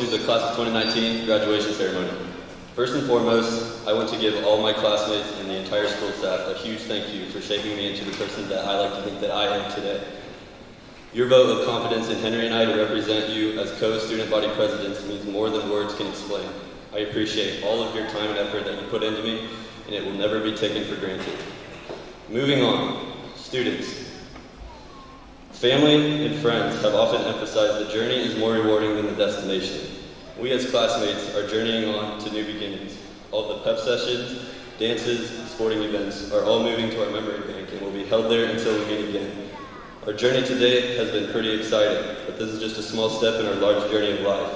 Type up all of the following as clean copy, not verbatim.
to the class of 2019 graduation ceremony. First and foremost, I want to give all my classmates and the entire school staff a huge thank you for shaping me into the person that I like to think that I am today. Your vote of confidence in Henry and I to represent you as co-student body presidents means more than words can explain. I appreciate all of your time and effort that you put into me, and it will never be taken for granted. Moving on, students. Family and friends have often emphasized the journey is more rewarding than the destination. We as classmates are journeying on to new beginnings. All the pep sessions, dances, sporting events are all moving to our memory bank and will be held there until we meet again. Our journey today has been pretty exciting, but this is just a small step in our large journey of life.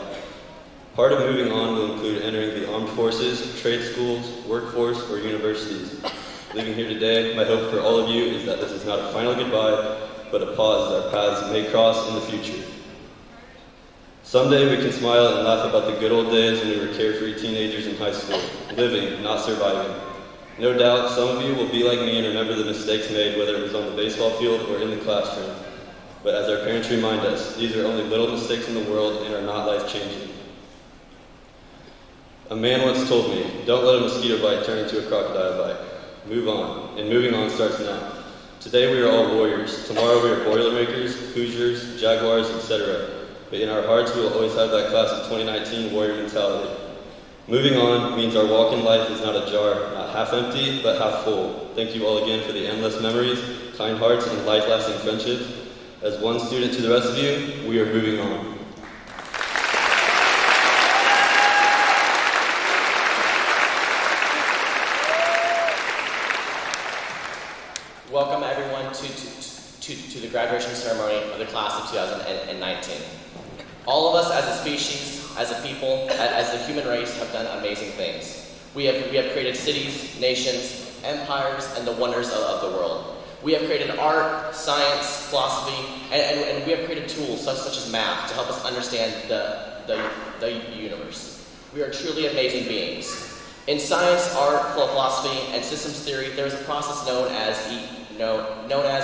Part of moving on will include entering the armed forces, trade schools, workforce, or universities. Leaving here today, my hope for all of you is that this is not a final goodbye, but a pause that our paths may cross in the future. Someday we can smile and laugh about the good old days when we were carefree teenagers in high school, living, not surviving. No doubt, some of you will be like me and remember the mistakes made, whether it was on the baseball field or in the classroom. But as our parents remind us, these are only little mistakes in the world and are not life-changing. A man once told me, don't let a mosquito bite turn into a crocodile bite. Move on, and moving on starts now. Today we are all warriors. Tomorrow we are Boilermakers, Hoosiers, Jaguars, etc. But in our hearts we will always have that class of 2019 warrior mentality. Moving on means our walk in life is not a jar, not half empty, but half full. Thank you all again for the endless memories, kind hearts, and life-lasting friendships. As one student to the rest of you, we are moving on. Welcome everyone to the graduation ceremony of the class of 2019. All of us as a species, as a people, as the human race have done amazing things. We have created cities, nations, empires, and the wonders of the world. We have created art, science, philosophy, and we have created tools such as math to help us understand the universe. We are truly amazing beings. In science, art, philosophy, and systems theory, there is a process known as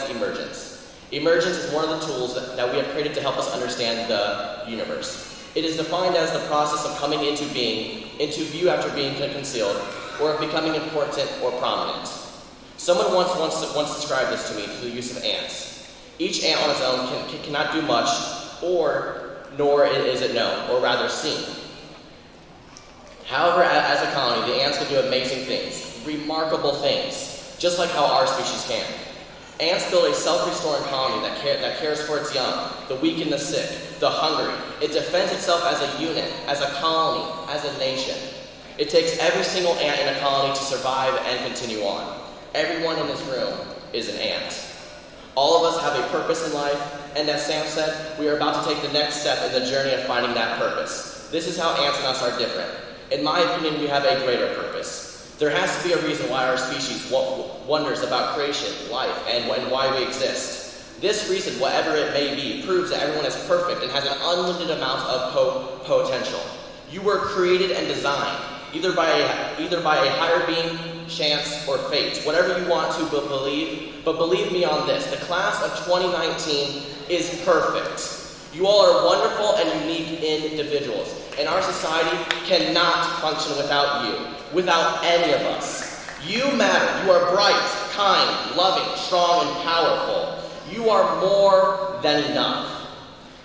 emergence. Emergence is one of the tools that we have created to help us understand the universe. It is defined as the process of coming into being, into view after being concealed, or of becoming important or prominent. Someone once described this to me through the use of ants. Each ant on its own cannot do much, nor is it known, or rather seen. However, as a colony, the ants can do amazing things, remarkable things, just like how our species can. Ants build a self-restoring colony that cares for its young, the weak and the sick, the hungry. It defends itself as a unit, as a colony, as a nation. It takes every single ant in a colony to survive and continue on. Everyone in this room is an ant. All of us have a purpose in life, and as Sam said, we are about to take the next step in the journey of finding that purpose. This is how ants and us are different. In my opinion, we have a greater purpose. There has to be a reason why our species wonders about creation, life, and why we exist. This reason, whatever it may be, proves that everyone is perfect and has an unlimited amount of potential. You were created and designed, either by a higher being, chance, or fate, whatever you want to believe. But believe me on this, the class of 2019 is perfect. You all are wonderful and unique individuals, and our society cannot function without you, without any of us. You matter. You are bright, kind, loving, strong, and powerful. You are more than enough.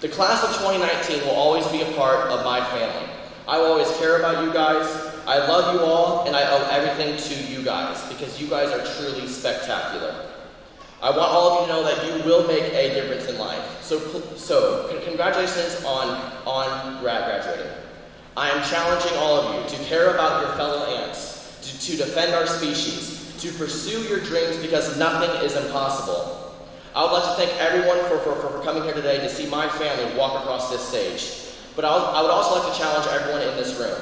The class of 2019 will always be a part of my family. I will always care about you guys. I love you all, and I owe everything to you guys, because you guys are truly spectacular. I want all of you to know that you will make a difference in life. So congratulations on graduating. I am challenging all of you to care about your fellow ants, to defend our species, to pursue your dreams because nothing is impossible. I would like to thank everyone for coming here today to see my family walk across this stage. But I would also like to challenge everyone in this room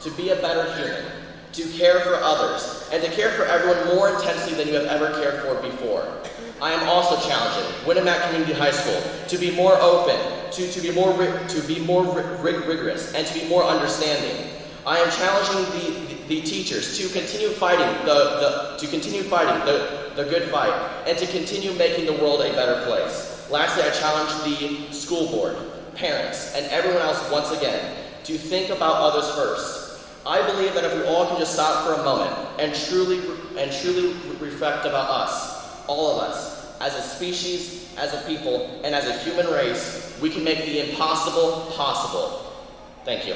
to be a better human, to care for others, and to care for everyone more intensely than you have ever cared for before. I am also challenging Winamac Community High School to be more open, to be more rigorous, and to be more understanding. I am challenging the teachers to continue fighting the good fight, and to continue making the world a better place. Lastly, I challenge the school board, parents, and everyone else once again Do think about others first. I believe that if we all can just stop for a moment and truly reflect about us, all of us, as a species, as a people, and as a human race, we can make the impossible possible. Thank you.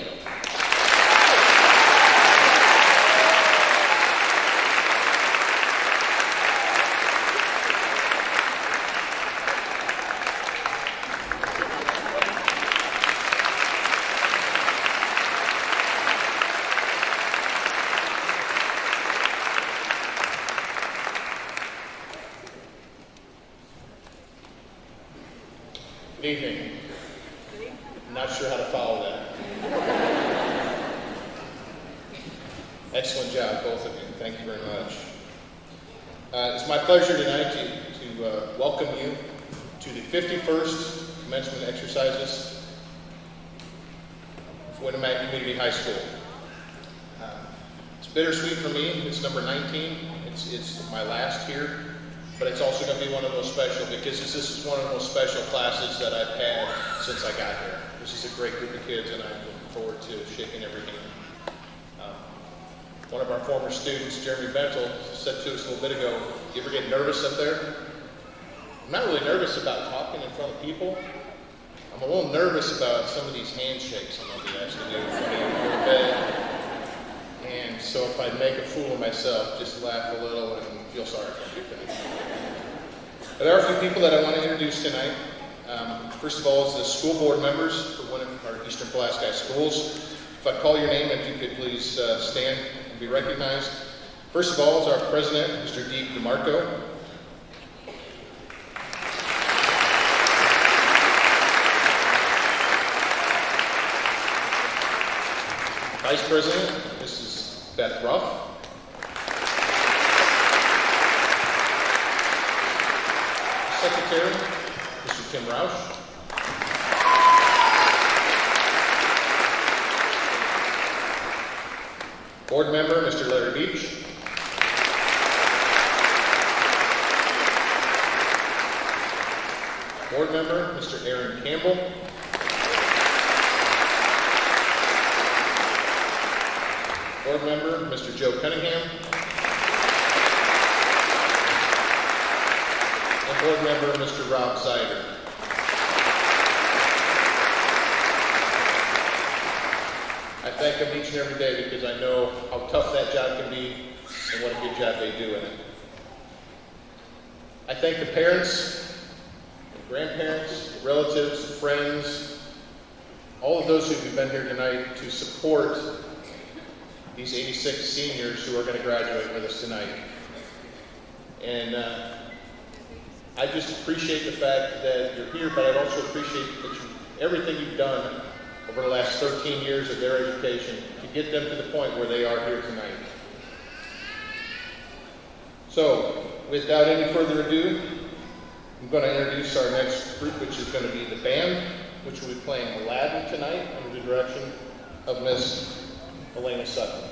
Good evening. I'm not sure how to follow that. Excellent job, both of you. Thank you very much. It's my pleasure tonight to welcome you to the 51st commencement exercises of Winamac Community High School. It's bittersweet for me. It's number 19. It's my last here. But it's also going to be one of those special because this is one of the most special classes that I've had since I got here. This is a great group of kids, and I'm looking forward to shaking every hand. One of our former students, Jeremy Bentel, said to us a little bit ago, "You ever get nervous up there?" I'm not really nervous about talking in front of people. I'm a little nervous about some of these handshakes I'm going to be asked to do in front of you a little bit. And so if I make a fool of myself, just laugh a little and feel sorry for me. But there are a few people that I want to introduce tonight. First of all is the school board members for one of our Eastern Pulaski schools. If I call your name, if you could please stand and be recognized. First of all is our president, Mr. Dee DeMarco. Vice President, Mrs. Beth Ruff. Secretary, Mr. Tim Roush. Board member, Mr. Larry Beach. Board member, Mr. Aaron Campbell. Board member, Mr. Joe Cunningham. And board member, Mr. Rob Zeider. I thank them each and every day because I know how tough that job can be and what a good job they do in it. I thank the parents, grandparents, relatives, friends, all of those who have been here tonight to support these 86 seniors who are going to graduate with us tonight. And I just appreciate the fact that you're here, but I also appreciate that everything you've done over the last 13 years of their education to get them to the point where they are here tonight. So, without any further ado, I'm going to introduce our next group, which is going to be the band, which will be playing Aladdin tonight under the direction of Miss Elena Sutton.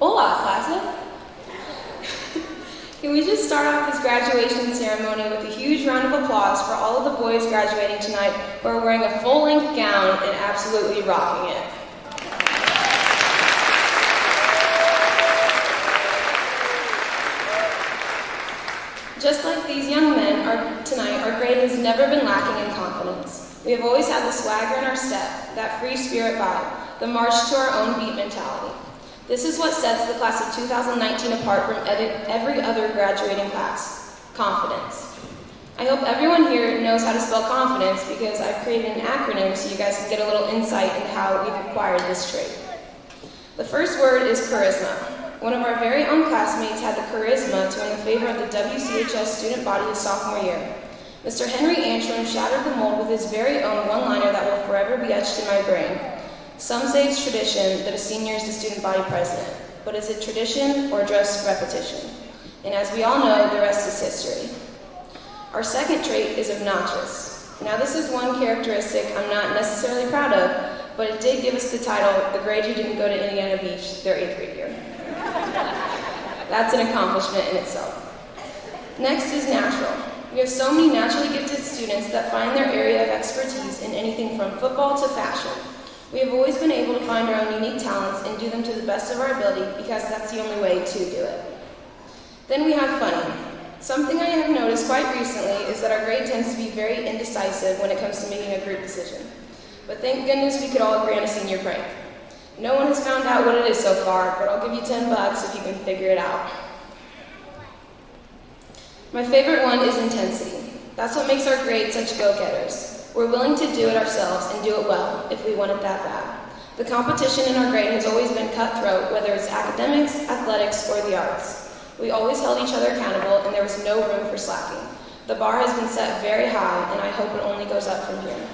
Hola, clase. Can we just start off this graduation ceremony with a huge round of applause for all of the boys graduating tonight who are wearing a full-length gown and absolutely rocking it. Just like these young men tonight, our grade has never been lacking in confidence. We have always had the swagger in our step, that free spirit vibe, the march to our own beat mentality. This is what sets the class of 2019 apart from every other graduating class: confidence. I hope everyone here knows how to spell confidence because I've created an acronym so you guys can get a little insight into how we've acquired this trait. The first word is charisma. One of our very own classmates had the charisma to win the favor of the WCHS student body his sophomore year. Mr. Henry Antrim shattered the mold with his very own one-liner that will forever be etched in my brain. Some say it's tradition that a senior is the student body president, but is it tradition or just repetition? And as we all know, the rest is history. Our second trait is obnoxious. Now this is one characteristic I'm not necessarily proud of, but it did give us the title, The Grade Who Didn't Go to Indiana Beach their 8th grade year. That's an accomplishment in itself. Next is natural. We have so many naturally gifted students that find their area of expertise in anything from football to fashion. We have always been able to find our own unique talents and do them to the best of our ability because that's the only way to do it. Then we have funny. Something I have noticed quite recently is that our grade tends to be very indecisive when it comes to making a group decision. But thank goodness we could all agree on a senior prank. No one has found out what it is so far, but I'll give you $10 if you can figure it out. My favorite one is intensity. That's what makes our grade such go-getters. We're willing to do it ourselves and do it well if we want it that bad. The competition in our grade has always been cutthroat, whether it's academics, athletics, or the arts. We always held each other accountable and there was no room for slacking. The bar has been set very high and I hope it only goes up from here.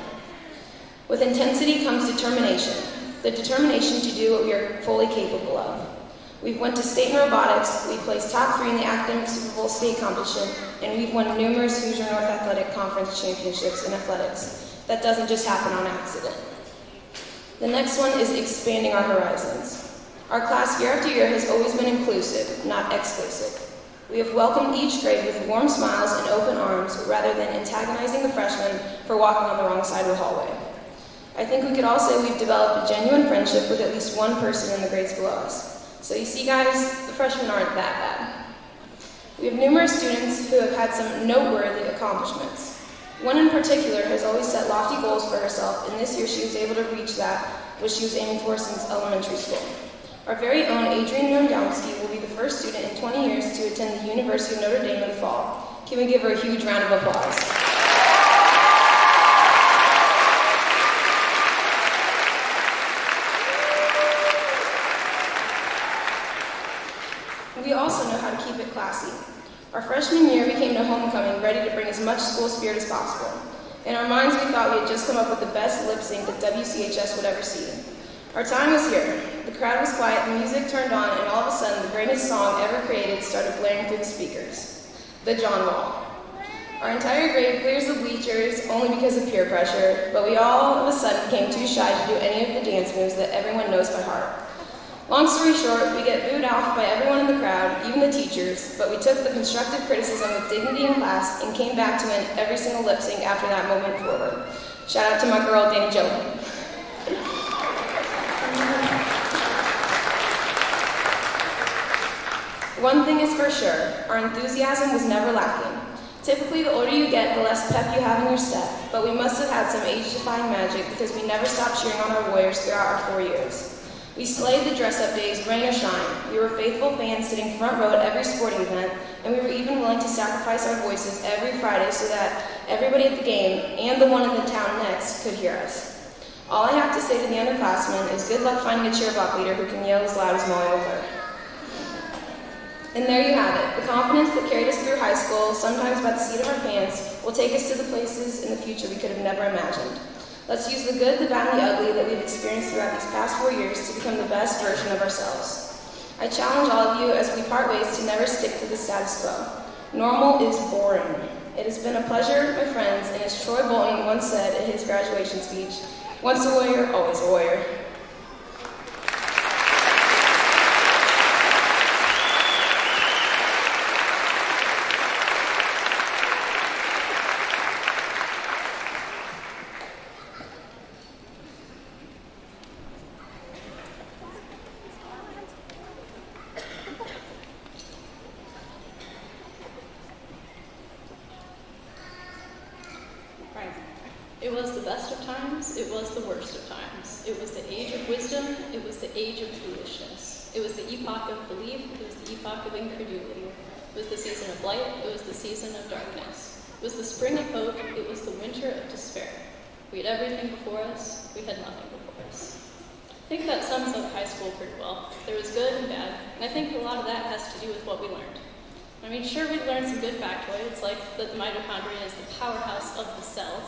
With intensity comes determination. The determination to do what we are fully capable of. We've went to state in robotics, we placed top 3 in the academic Super Bowl state competition, and we've won numerous Hoosier North Athletic Conference championships in athletics. That doesn't just happen on accident. The next one is expanding our horizons. Our class year after year has always been inclusive, not exclusive. We have welcomed each grade with warm smiles and open arms rather than antagonizing the freshmen for walking on the wrong side of the hallway. I think we could all say we've developed a genuine friendship with at least one person in the grades below us. So you see, guys, the freshmen aren't that bad. We have numerous students who have had some noteworthy accomplishments. One in particular has always set lofty goals for herself, and this year she was able to reach that, which she was aiming for since elementary school. Our very own Adrienne Yondomsky will be the first student in 20 years to attend the University of Notre Dame in the fall. Can we give her a huge round of applause? We also know how to keep it classy. Our freshman year, we came to homecoming ready to bring as much school spirit as possible. In our minds, we thought we had just come up with the best lip sync that WCHS would ever see. Our time was here. The crowd was quiet, the music turned on, and all of a sudden, the greatest song ever created started blaring through the speakers. The John Wall. Our entire grade clears the bleachers only because of peer pressure, but we all of a sudden became too shy to do any of the dance moves that everyone knows by heart. Long story short, we get booed off by everyone in the crowd, even the teachers, but we took the constructive criticism with dignity in class and came back to win every single lip sync after that moment forward. Shout out to my girl, Dana Jo. One thing is for sure, our enthusiasm was never lacking. Typically, the older you get, the less pep you have in your step, but we must have had some age-defying magic because we never stopped cheering on our Warriors throughout our 4 years. We slayed the dress-up days, rain or shine. We were faithful fans sitting front row at every sporting event, and we were even willing to sacrifice our voices every Friday so that everybody at the game, and the one in the town next, could hear us. All I have to say to the underclassmen is good luck finding a cheer block leader who can yell as loud as Molly O'Clair. And there you have it. The confidence that carried us through high school, sometimes by the seat of our pants, will take us to the places in the future we could have never imagined. Let's use the good, the bad, and the ugly that we've experienced throughout these past 4 years to become the best version of ourselves. I challenge all of you as we part ways to never stick to the status quo. Normal is boring. It has been a pleasure, my friends, and as Troy Bolton once said at his graduation speech, once a warrior, always a warrior. It was the best of times, it was the worst of times. It was the age of wisdom, it was the age of foolishness. It was the epoch of belief, it was the epoch of incredulity. It was the season of light, it was the season of darkness. It was the spring of hope, it was the winter of despair. We had everything before us, we had nothing before us. I think that sums up high school pretty well. There was good and bad, and I think a lot of that has to do with what we learned. I mean, sure, we've learned some good factoids, like that the mitochondria is the powerhouse of the cell,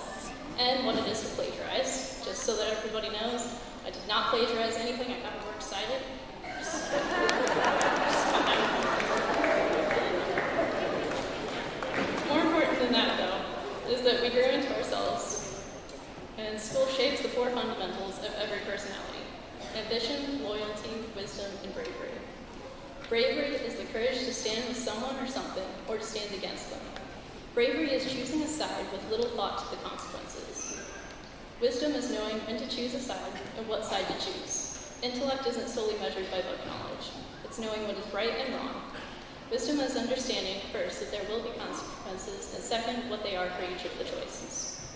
and what it is to plagiarize. Just so that everybody knows, I did not plagiarize anything, I got works cited. More important than that, though, is that we grew into ourselves, and school shapes the four fundamentals of every personality: ambition, loyalty, wisdom, and bravery. Bravery is the courage to stand with someone or something, or to stand against them. Bravery is choosing a side with little thought to the consequences. Wisdom is knowing when to choose a side and what side to choose. Intellect isn't solely measured by book knowledge. It's knowing what is right and wrong. Wisdom is understanding, first, that there will be consequences, and second, what they are for each of the choices.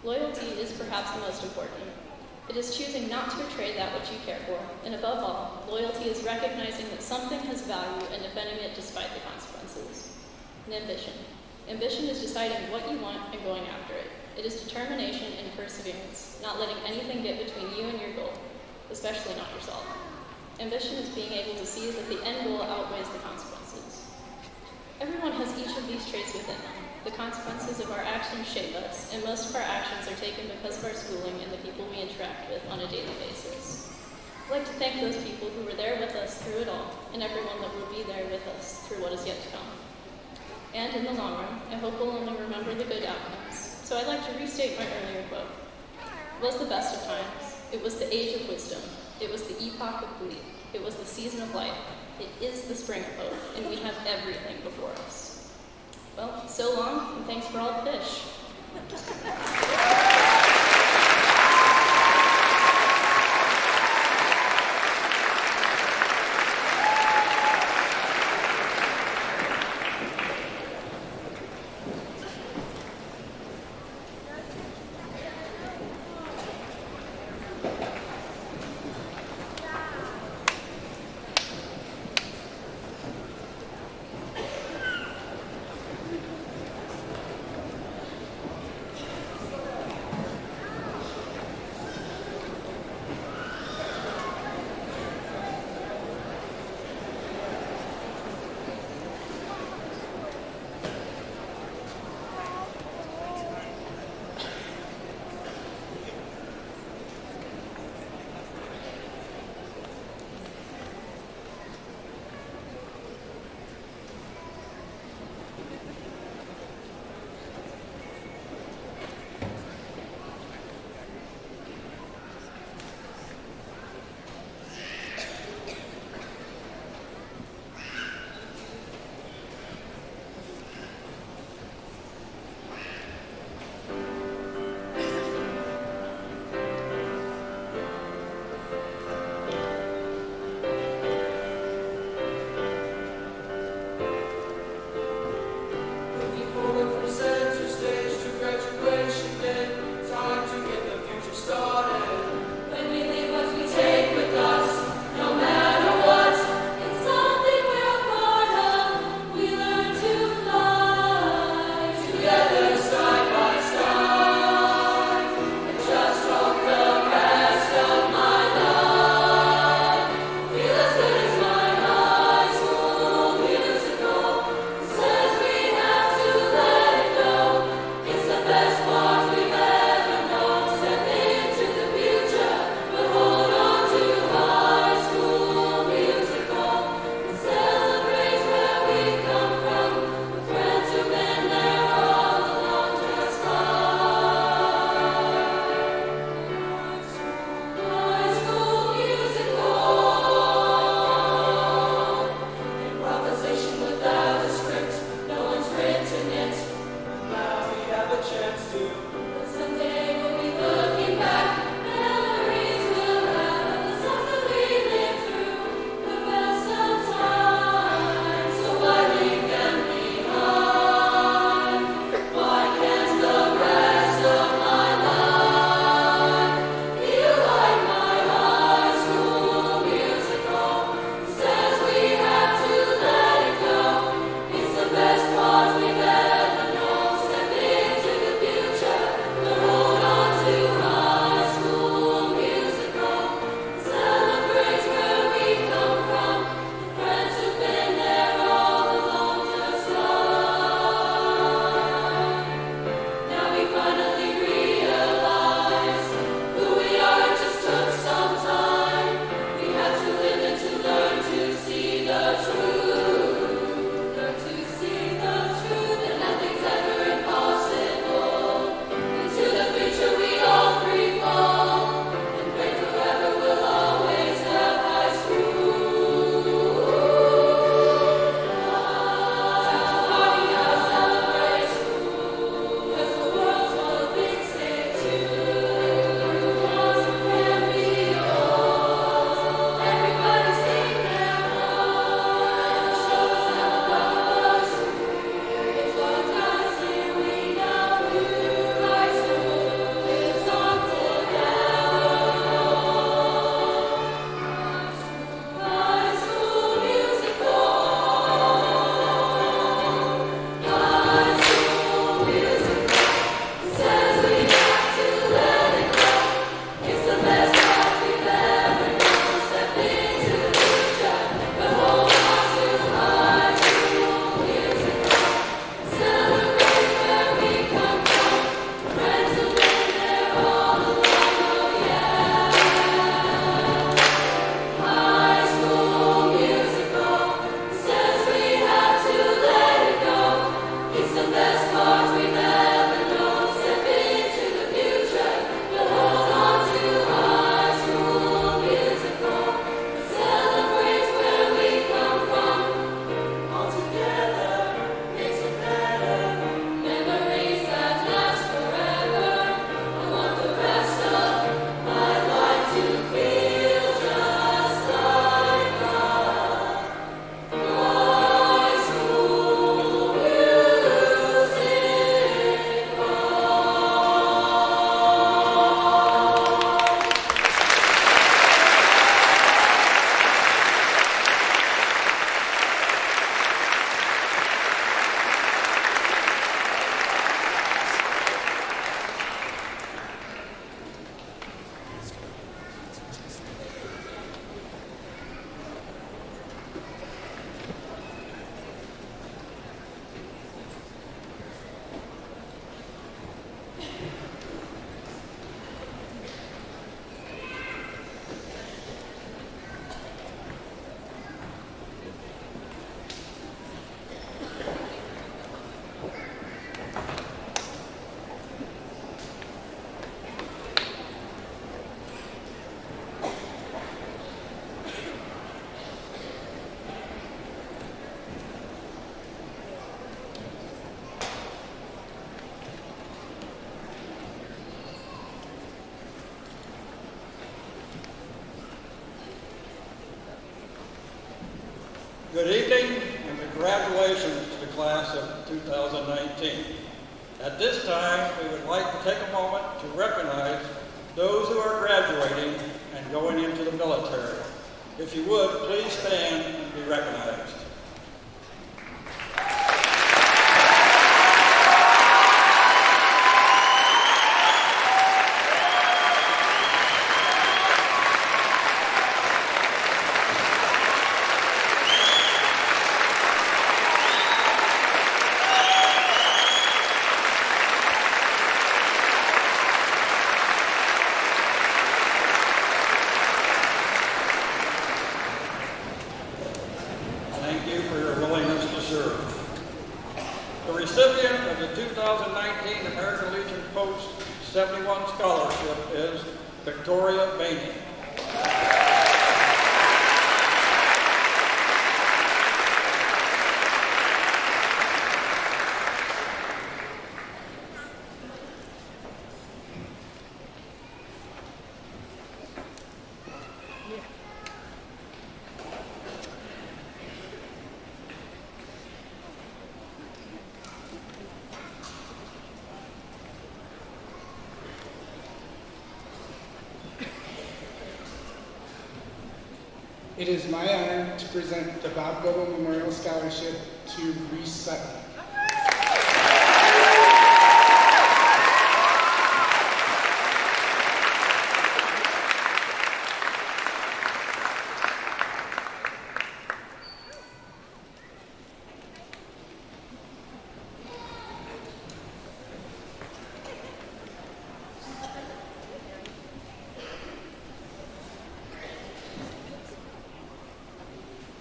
Loyalty is perhaps the most important. It is choosing not to betray that which you care for, and above all, loyalty is recognizing that something has value and defending it despite the consequences. And ambition. Ambition is deciding what you want and going after it. It is determination and perseverance, not letting anything get between you and your goal, especially not yourself. Ambition is being able to see that the end goal outweighs the consequences. Everyone has each of these traits within them. The consequences of our actions shape us, and most of our actions are taken because of our schooling and the people we interact with on a daily basis. I'd like to thank those people who were there with us through it all, and everyone that will be there with us through what is yet to come. And in the long run, I hope we'll only remember the good outcomes. So I'd like to restate my earlier quote. It was the best of times. It was the age of wisdom. It was the epoch of belief. It was the season of light. It is the spring of hope, and we have everything before us. Well, so long, and thanks for all the fish. Good evening and congratulations to the class of 2019. At this time, we would like to take a moment to recognize those who are graduating and going into the military. If you would, please stand and be recognized. Thank you for your willingness to serve. The recipient of the 2019 American Legion Post 71 Scholarship is Victoria Maney. It is my honor to present the Bob Goebel Memorial Scholarship to Reese Sutton.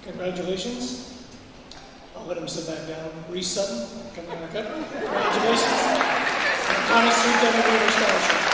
Congratulations. I'll let him sit back down. Reese Sutton, come back up. Congratulations. Honestly, Demographer Scholarship.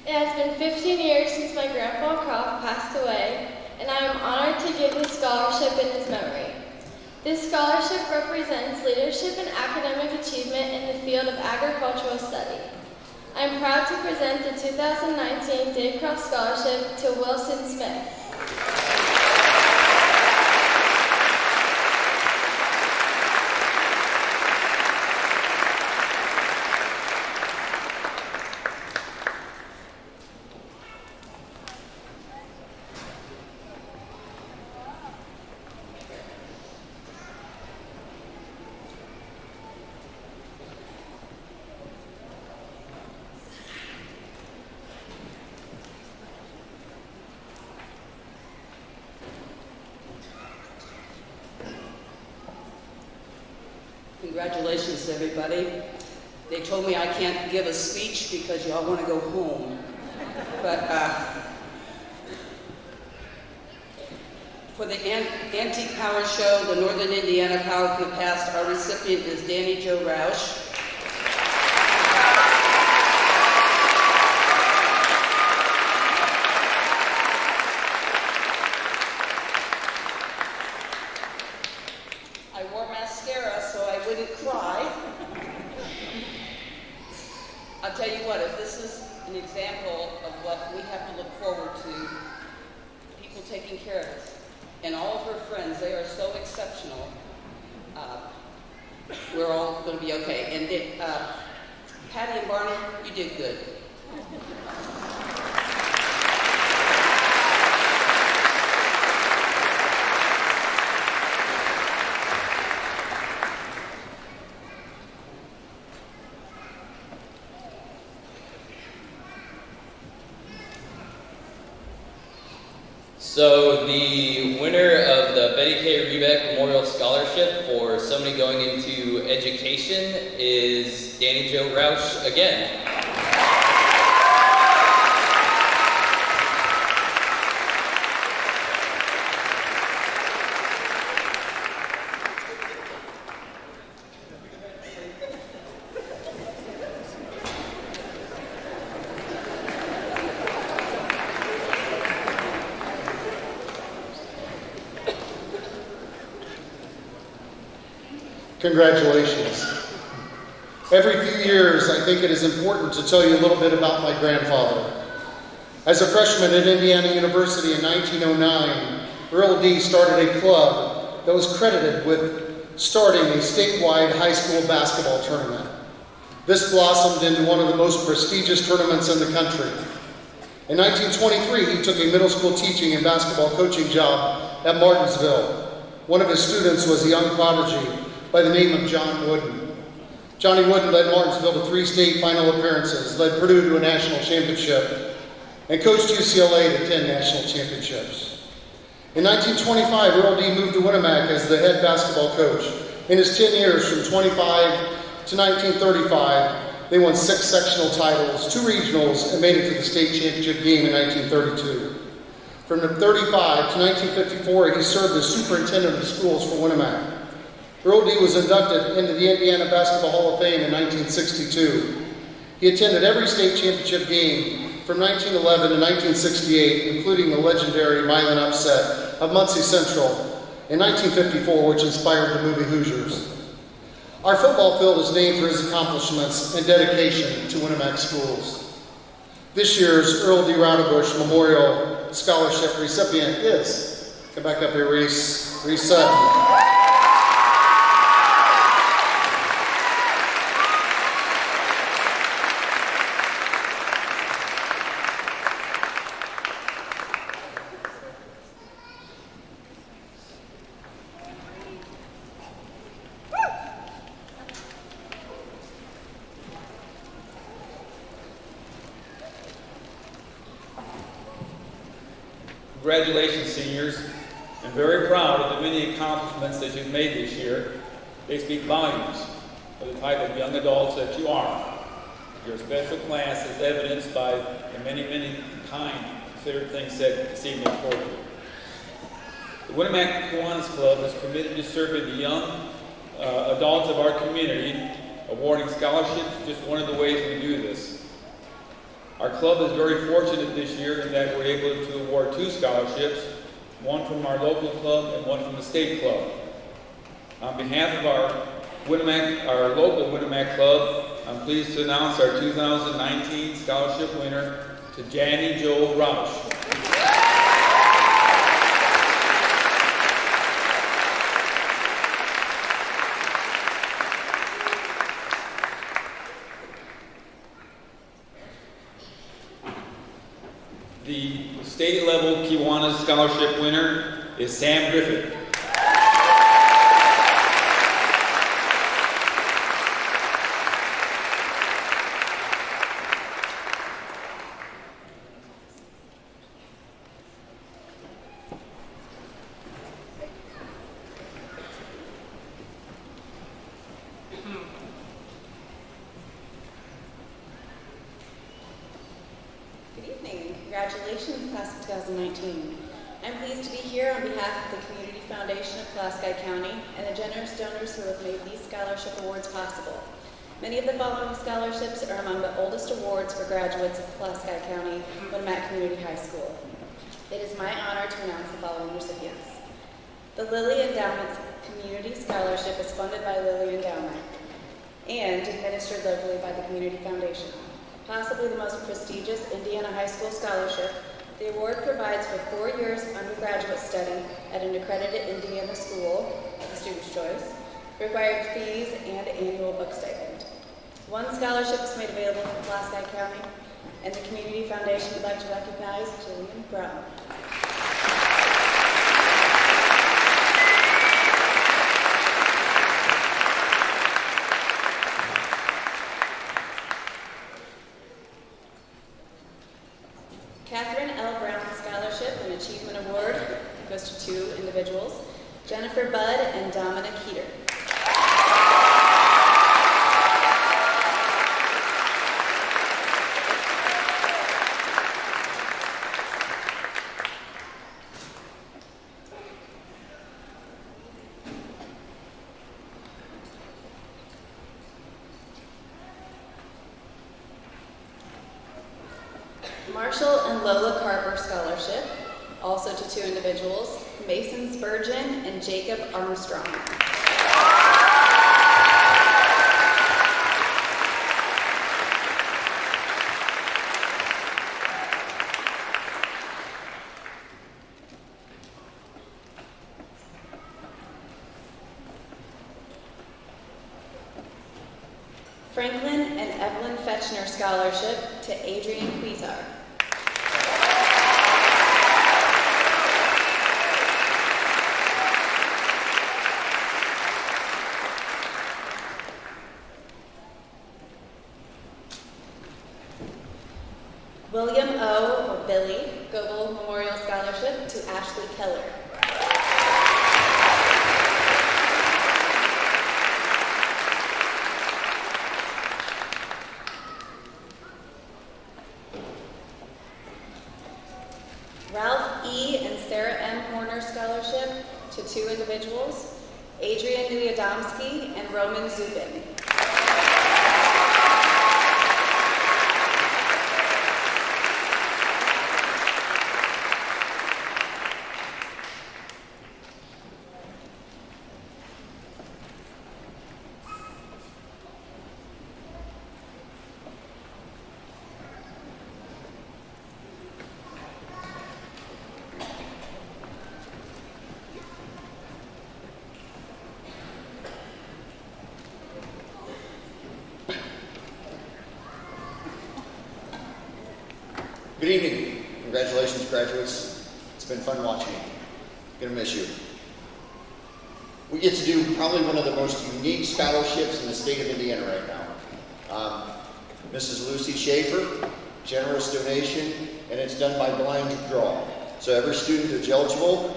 It has been 15 years since my grandpa Croft passed away, and I am honored to give this scholarship in his memory. This scholarship represents leadership and academic achievement in the field of agricultural study. I am proud to present the 2019 Dave Croft Scholarship to Wilson Smith. Congratulations, everybody. They told me I can't give a speech because y'all want to go home. But for the Antique Power Show, the Northern Indiana Power of the Past, our recipient is Danny Jo Roush. I wore mascara so I wouldn't cry. I'll tell you what, if this is an example of what we have to look forward to, people taking care of us, and all of her friends, they are so exceptional. We're all going to be okay. And Patty and Barney, you did good. So the winner of the Betty K. Rebeck Memorial Scholarship for somebody going into education is Danny Jo Roush again. Congratulations. Every few years, I think it is important to tell you a little bit about my grandfather. As a freshman at Indiana University in 1909, Earl D. started a club that was credited with starting a statewide high school basketball tournament. This blossomed into one of the most prestigious tournaments in the country. In 1923, he took a middle school teaching and basketball coaching job at Martinsville. One of his students was a young prodigy by the name of John Wooden. Johnny Wooden led Martinsville to 3 state final appearances, led Purdue to a national championship, and coached UCLA to 10 national championships. In 1925, Earl D. moved to Winamac as the head basketball coach. In his 10 years, from 25 to 1935, they won 6 sectional titles, 2 regionals, and made it to the state championship game in 1932. From 1935 to 1954, he served as superintendent of schools for Winamac. Earl D. was inducted into the Indiana Basketball Hall of Fame in 1962. He attended every state championship game from 1911 to 1968, including the legendary Milan upset of Muncie Central in 1954, which inspired the movie Hoosiers. Our football field is named for his accomplishments and dedication to Winamac schools. This year's Earl D. Raudebush Memorial Scholarship recipient is, come back up here, Reese Sutton. Congratulations, seniors. I'm very proud of the many accomplishments that you've made this year. They speak volumes of the type of young adults that you are. Your special class is evidenced by the many kind, considered things said this evening for you. The Winamac Kiwanis Club is committed to serving the young adults of our community. Awarding scholarships is just one of the ways we do this. Our club is very fortunate this year in that we're able to award 2 scholarships, one from our local club and one from the state club. On behalf of our local Winamac club, I'm pleased to announce our 2019 scholarship winner to Janny Jo Roush. The state-level Kiwanis Scholarship winner is Sam Griffith. Congratulations, class of 2019. I'm pleased to be here on behalf of the Community Foundation of Pulaski County and the generous donors who have made these scholarship awards possible. Many of the following scholarships are among the oldest awards for graduates of Pulaski County Winamac Community High School. It is my honor to announce the following recipients. The Lilly Endowment Community Scholarship is funded by Lilly Endowment and administered locally by the Community Foundation. Possibly the most prestigious Indiana high school scholarship, the award provides for 4 years of undergraduate study at an accredited Indiana school, the student's choice, required fees, and annual book stipend. 1 scholarship is made available from Pulaski County, and the Community Foundation would like to recognize Jillian Brown. Catherine L. Brown Scholarship and Achievement Award goes to 2 individuals, Jennifer Budd and Dominic Heater. Marshall and Lola Carver Scholarship, also to 2 individuals, Mason Spurgeon and Jacob Armstrong. Franklin and Evelyn Fetchner Scholarship to Adrian Cuizar. William O. or Billy Goebel Memorial Scholarship to Ashley Keller. Ralph E. and Sarah M. Horner Scholarship to 2 individuals, Adrian Nuyadamski and Roman Zubin. Good evening. Congratulations, graduates. It's been fun watching you. Gonna miss you. We get to do probably one of the most unique scholarships in the state of Indiana right now. Mrs. Lucy Schaefer, generous donation, and it's done by blind draw. So every student who's eligible,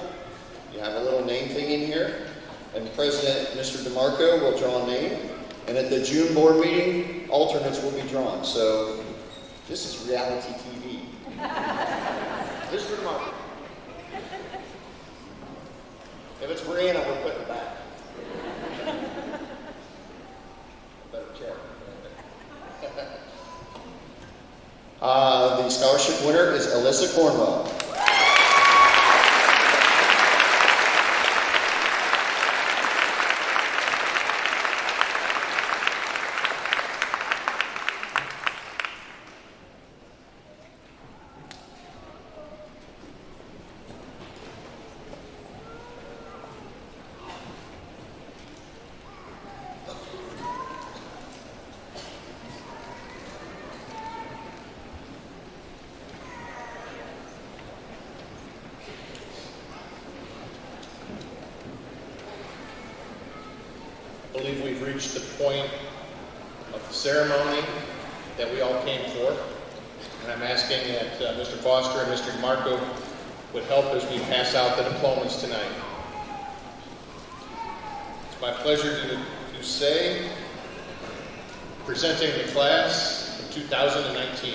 you have a little name thing in here, and President Mr. DeMarco will draw a name, and at the June board meeting, alternates will be drawn. So this is reality TV. Mr. DeMarco. If it's Brianna, we're putting it back. Better check. The scholarship winner is Alyssa Cornwell. I believe we've reached the point of the ceremony that we all came for. And I'm asking that Mr. Foster and Mr. DeMarco would help as we pass out the diplomas tonight. It's my pleasure to say, presenting the class of 2019.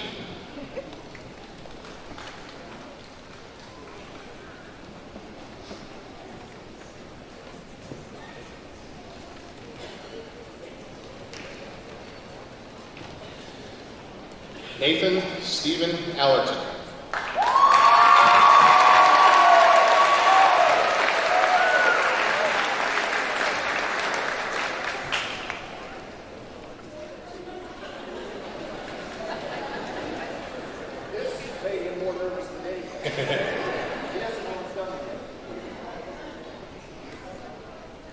Nathan Stephen Allerton.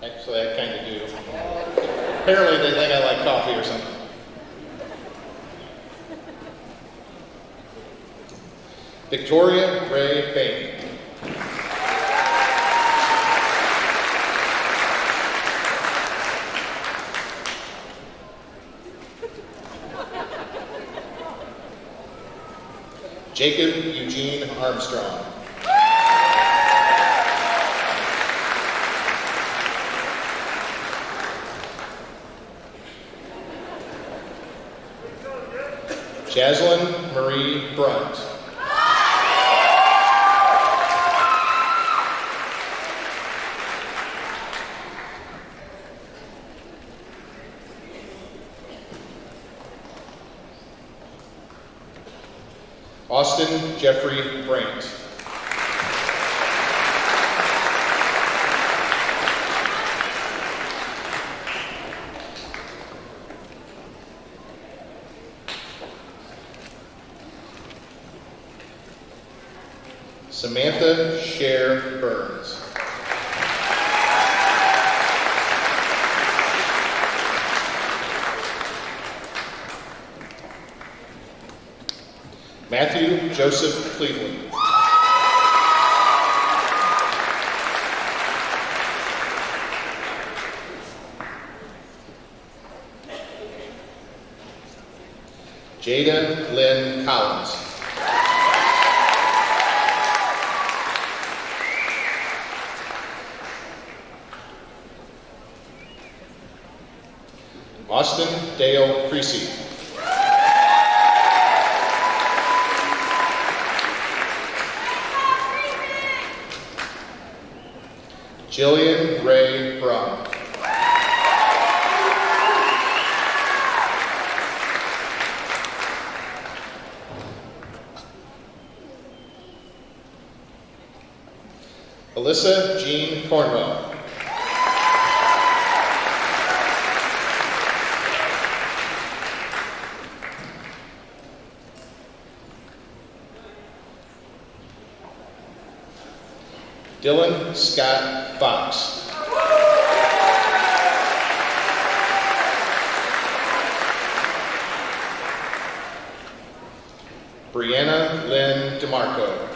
Actually, I kind of do. Apparently they think I like coffee or something. Victoria Ray Bain. Jacob Eugene Armstrong. Jaslyn Marie Brunt. Austin Jeffrey Brandt. Samantha Cher Burns. Matthew Joseph Cleveland. Jada Lynn Collins. Austin Dale Creasy. Jillian Ray Braun. Alyssa Jean Cornwell. Dylan Scott Fox. Brianna Lynn DeMarco.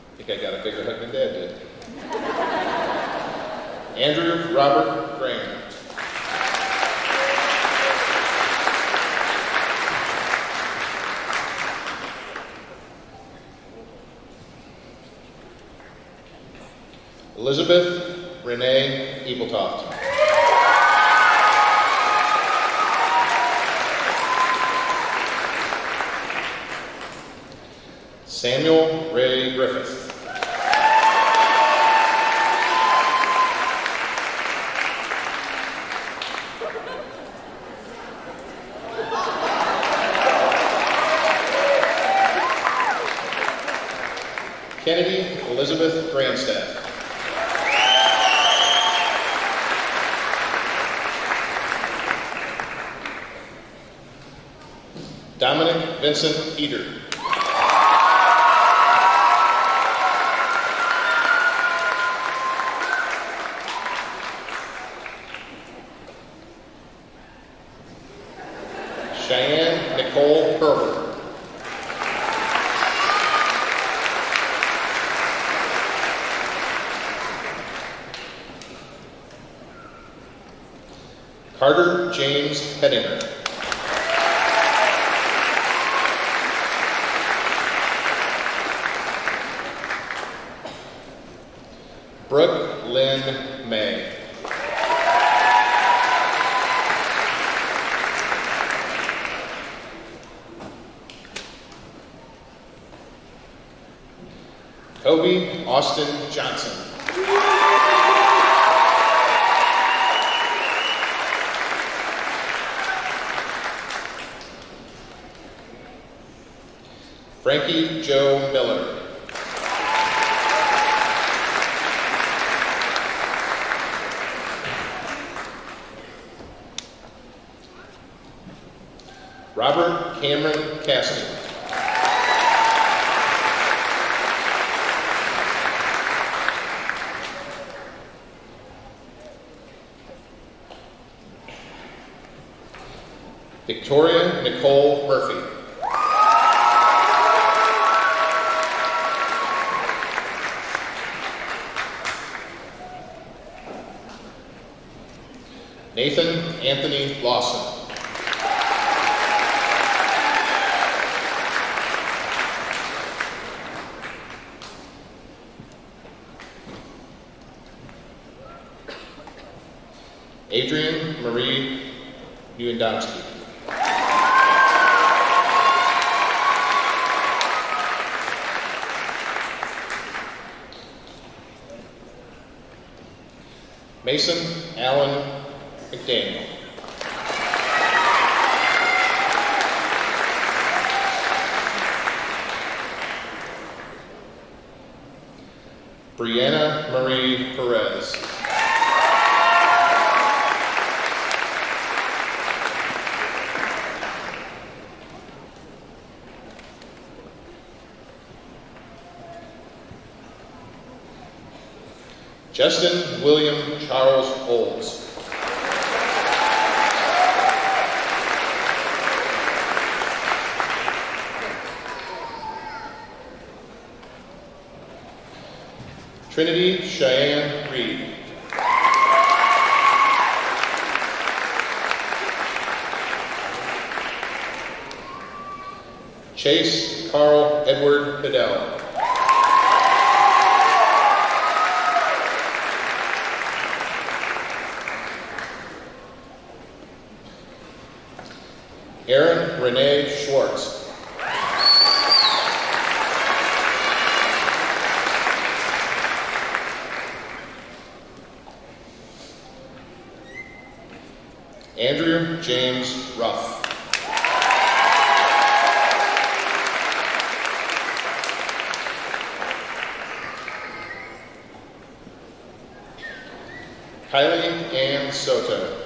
I think I got a bigger hug than Dad did. Andrew Robert Graham. Elizabeth Renee Eagletoft. Samuel Ray Griffith. Kennedy Elizabeth Grandstaff. Dominic Vincent Eder. Cheyenne Nicole Herbert. Carter James Pettinger. Brooke Lynn May. Kobe Austin Johnson. Frankie Joe Miller. Robert Cameron Cassidy. Victoria Nicole Murphy. Nathan Anthony Lawson. Adrian Marie Uyandomski. Mason Allen McDaniel. Brianna Marie Perez. Justin William Charles Olds. Trinity Cheyenne Reed. Chase Carl Edward Fidel. Aaron Renee Schwartz. Andrew James Ruff. Kylie Ann Soto.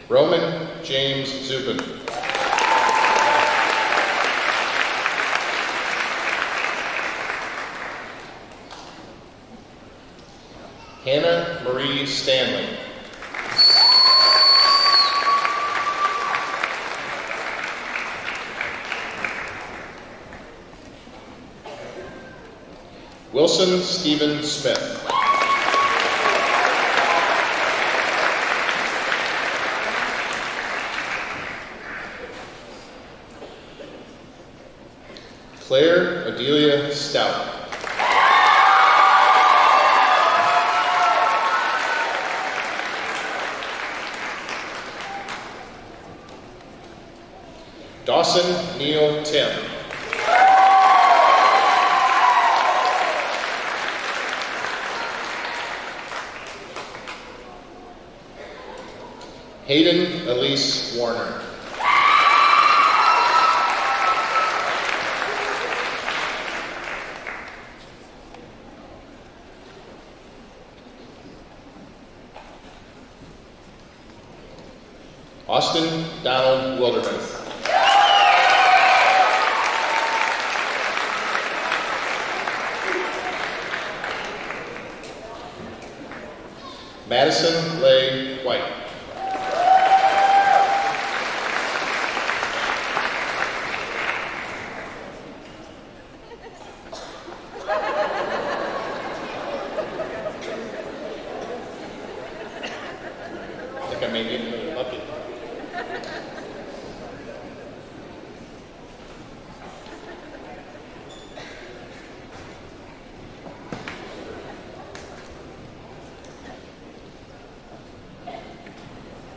Roman James Zubin. Hannah Marie Stanley. Wilson Stephen Smith. Claire Adelia Stout. Dawson Neil Tim. Hayden Elise Warner. Austin Donald Wildermuth. Madison Leigh White. I think I may need another bucket.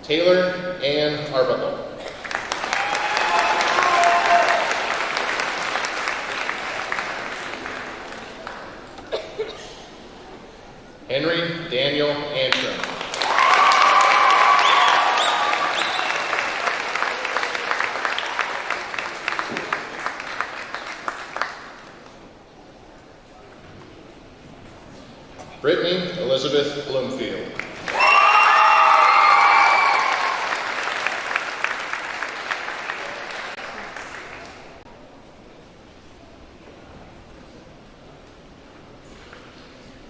Taylor Ann Arbuckle. Henry Daniel Antrim. Brittany Elizabeth Bloomfield.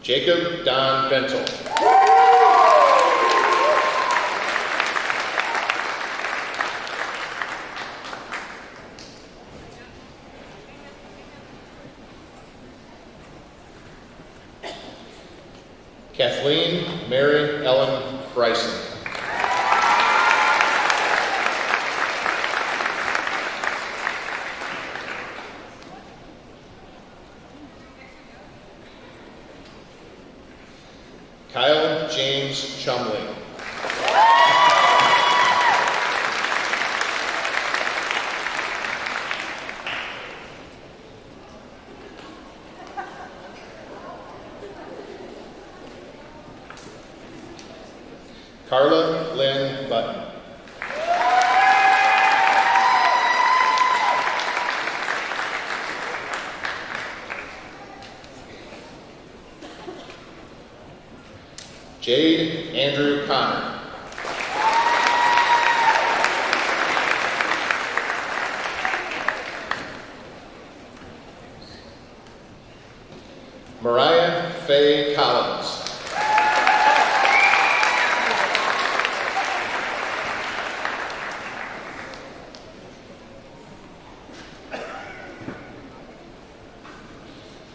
Jacob Don Bentel. Kathleen Mary Ellen Bryson. Kyle James Chumley. Carla Lynn Button. Jade Andrew Connor. Faye Collins.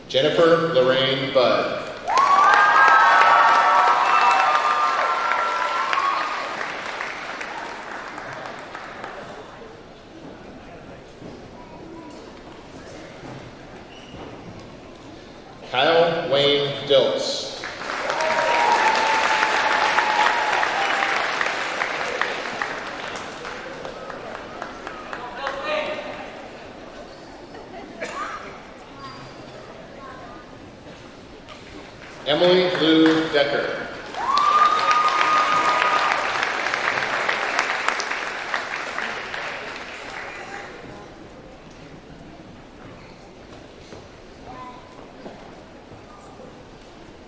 Jennifer Lorraine Budd. Kyle Wayne Diltz. Emily Lou Decker.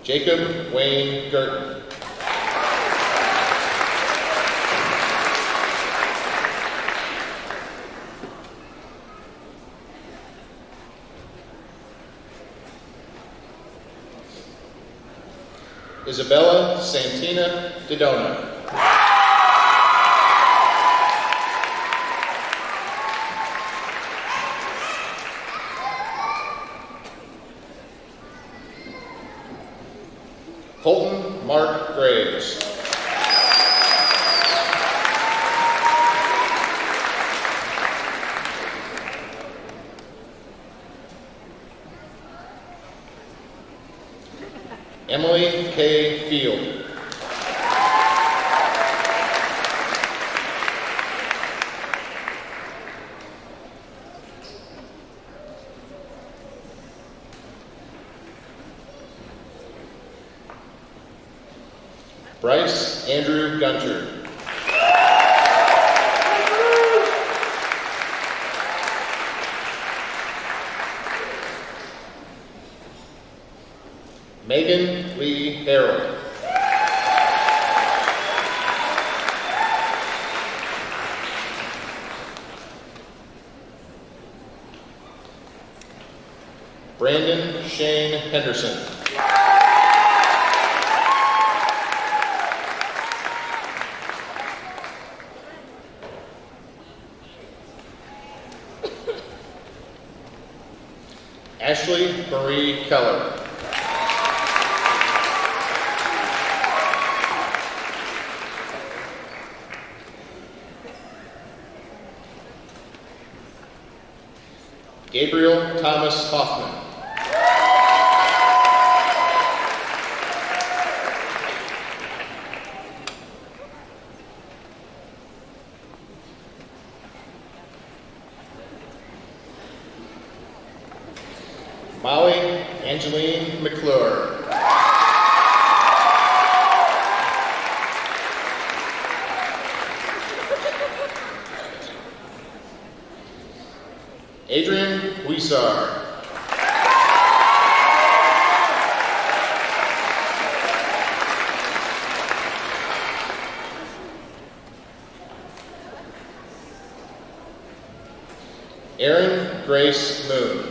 Jacob Wayne Gerton. Isabella Santina Dodona. Colton Mark Graves. Emily K. Field. Bryce Andrew Gunter. Megan Lee Harrell. Brandon Shane Henderson. Ashley Marie Keller. Gabriel Thomas Hoffman. Molly Angeline McClure. Adrian Huisar. Erin Grace Moon.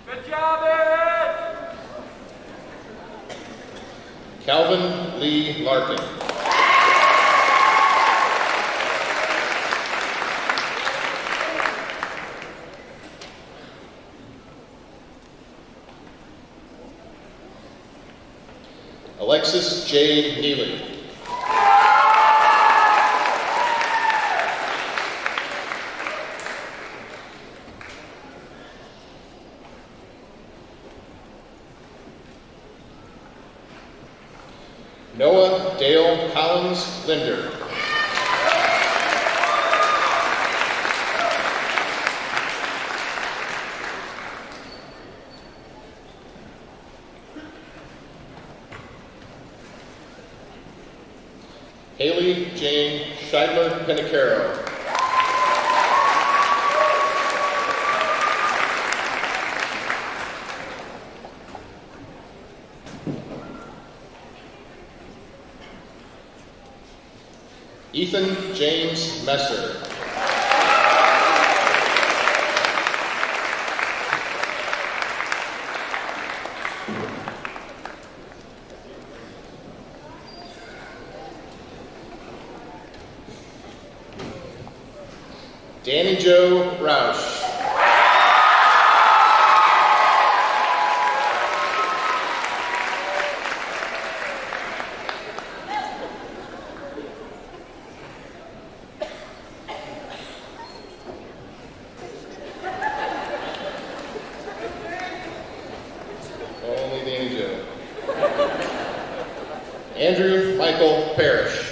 Good job, Erin! Calvin Lee Larkin. Alexis Jade Neely. Noah Dale Collins Linder. Haley Jane Scheidler Penicaro. Ethan James Messer. Danny Joe Roush. Only Danny Joe. Andrew Michael Parrish.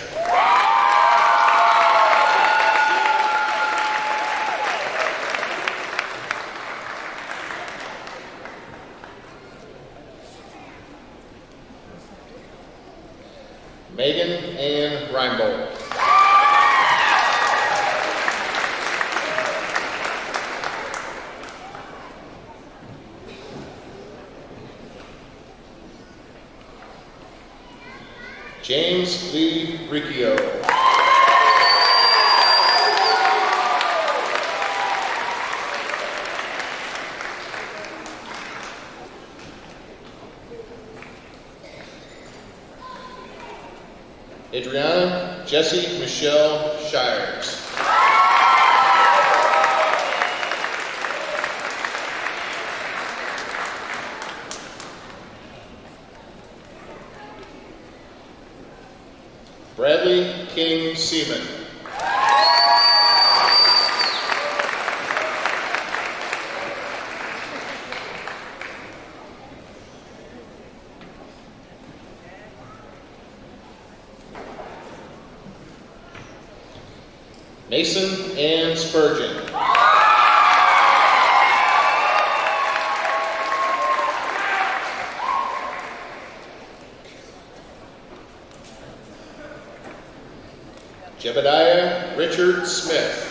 Megan Ann Reinbold. James Lee Riccio. Adriana Jessie Michelle Shires. Bradley King Seaman. Mason Ann Spurgeon. Jebediah Richard Smith.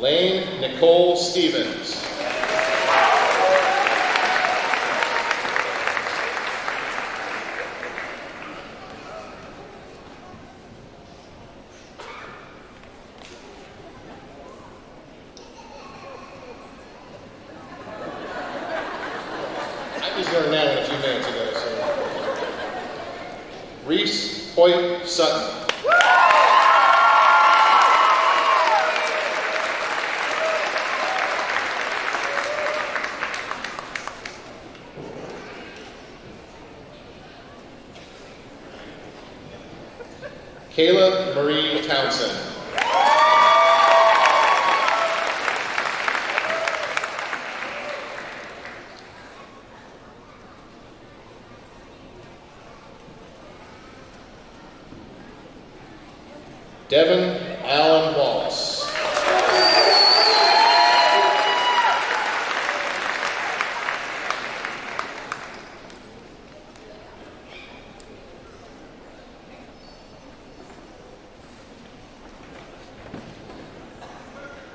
Lane Nicole Stevens. I just learned that one a few minutes ago. So. Reese Hoyt Sutton. Kayla Marie Townsend. Devin Allen Wallace.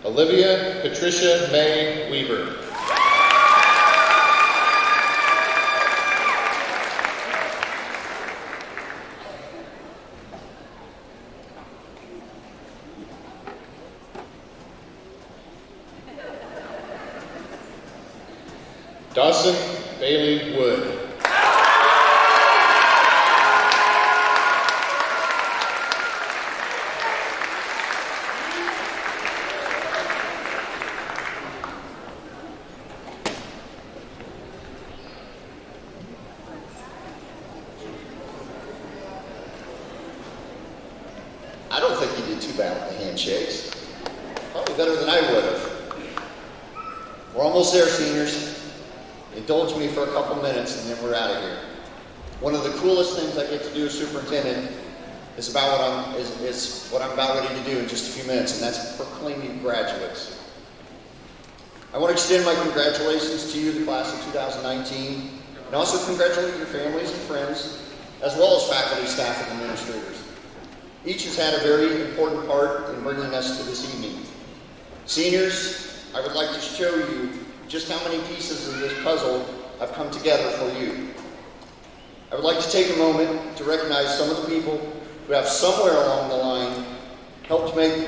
Olivia Patricia May Weaver. Dawson Bailey Wood. I don't think you did too bad with the handshakes. Probably better than I would have. We're almost there, seniors. Indulge me for a couple minutes and then we're out of here. One of the coolest things I get to do as superintendent is what I'm about ready to do in just a few minutes, and that's proclaiming graduates. I want to extend my congratulations to you, the class of 2019, and also congratulate your families and friends, as well as faculty, staff, and administrators. Each has had a very important part in bringing us to this evening. Seniors, I would like to show you just how many pieces of this puzzle have come together for you. I would like to take a moment to recognize some of the people who have somewhere along the line helped make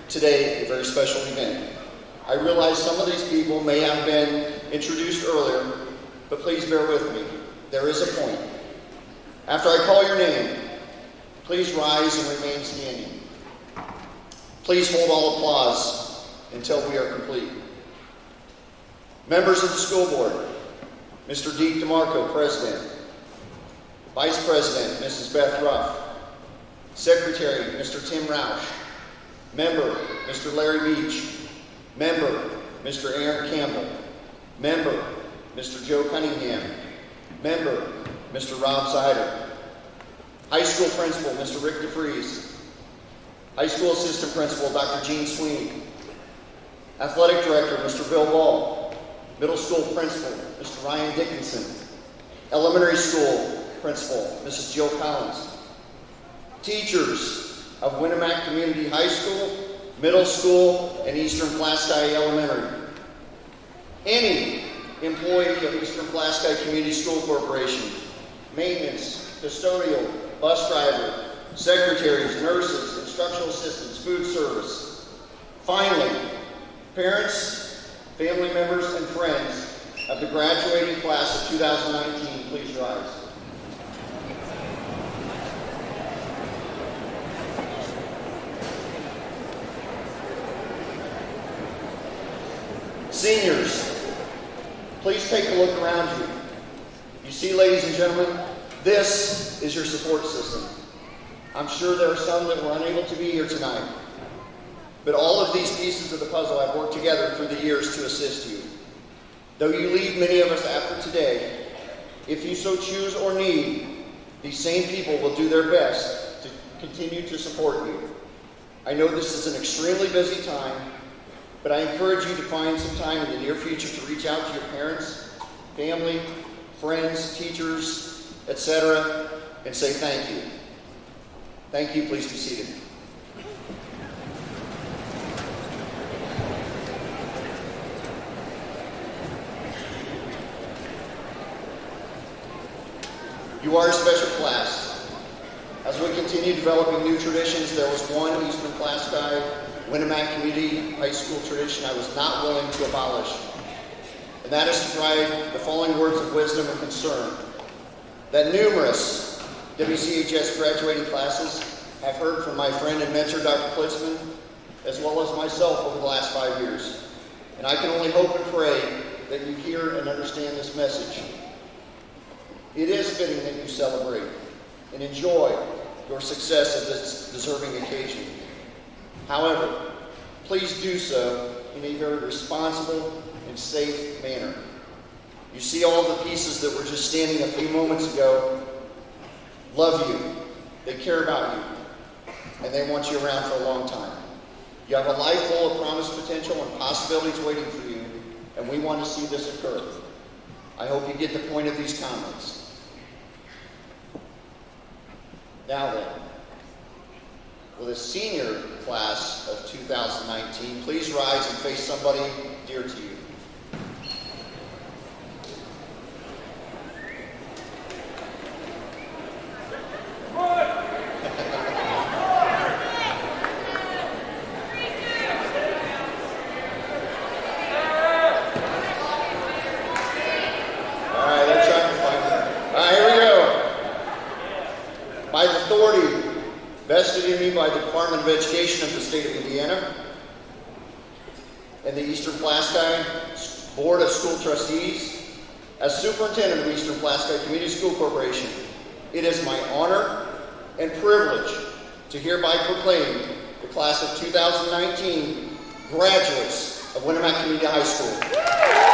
today a very special event. I realize some of these people may have been introduced earlier, but please bear with me. There is a point. After I call your name, please rise and remain standing. Please hold all applause until we are complete. Members of the school board, Mr. Deke DeMarco, President. Vice President, Mrs. Beth Ruff. Secretary, Mr. Tim Roush. Member, Mr. Larry Beach. Member, Mr. Aaron Campbell. Member, Mr. Joe Cunningham. Member, Mr. Rob Zider. High school principal, Mr. Rick DeFries. High school assistant principal, Dr. Gene Sweeney. Athletic director, Mr. Bill Ball. Middle school principal, Mr. Ryan Dickinson. Elementary school principal, Mrs. Jill Collins. Teachers of Winamac Community High School, Middle School, and Eastern Pulaski Elementary. Any employee of Eastern Pulaski Community School Corporation, maintenance, custodial, bus driver, secretaries, nurses, instructional assistants, food service. Finally, parents, family members, and friends of the graduating class of 2019, please rise. Seniors, please take a look around you. You see, ladies and gentlemen, this is your support system. I'm sure there are some that were unable to be here tonight, but all of these pieces of the puzzle have worked together through the years to assist you. Though you leave many of us after today, if you so choose or need, these same people will do their best to continue to support you. I know this is an extremely busy time, but I encourage you to find some time in the near future to reach out to your parents, family, friends, teachers, etc., and say thank you. Thank you. Please be seated. You are a special class. As we continue developing new traditions, there was one Eastern Pulaski Winamac Community High School tradition I was not willing to abolish, and that is to provide the following words of wisdom and concern that numerous WCHS graduating classes have heard from my friend and mentor, Dr. Plitzman, as well as myself over the last 5 years. And I can only hope and pray that you hear and understand this message. It is fitting that you celebrate and enjoy your success at this deserving occasion. However, please do so in a very responsible and safe manner. You see all the pieces that were just standing a few moments ago love you, they care about you, and they want you around for a long time. You have a life full of promised potential and possibilities waiting for you, and we want to see this occur. I hope you get the point of these comments. Now then, will the senior class of 2019 please rise and face somebody dear to you? Vested in me by the Department of Education of the State of Indiana and the Eastern Pulaski Board of School Trustees, as Superintendent of Eastern Pulaski Community School Corporation, it is my honor and privilege to hereby proclaim the class of 2019 graduates of Winamac Community High School.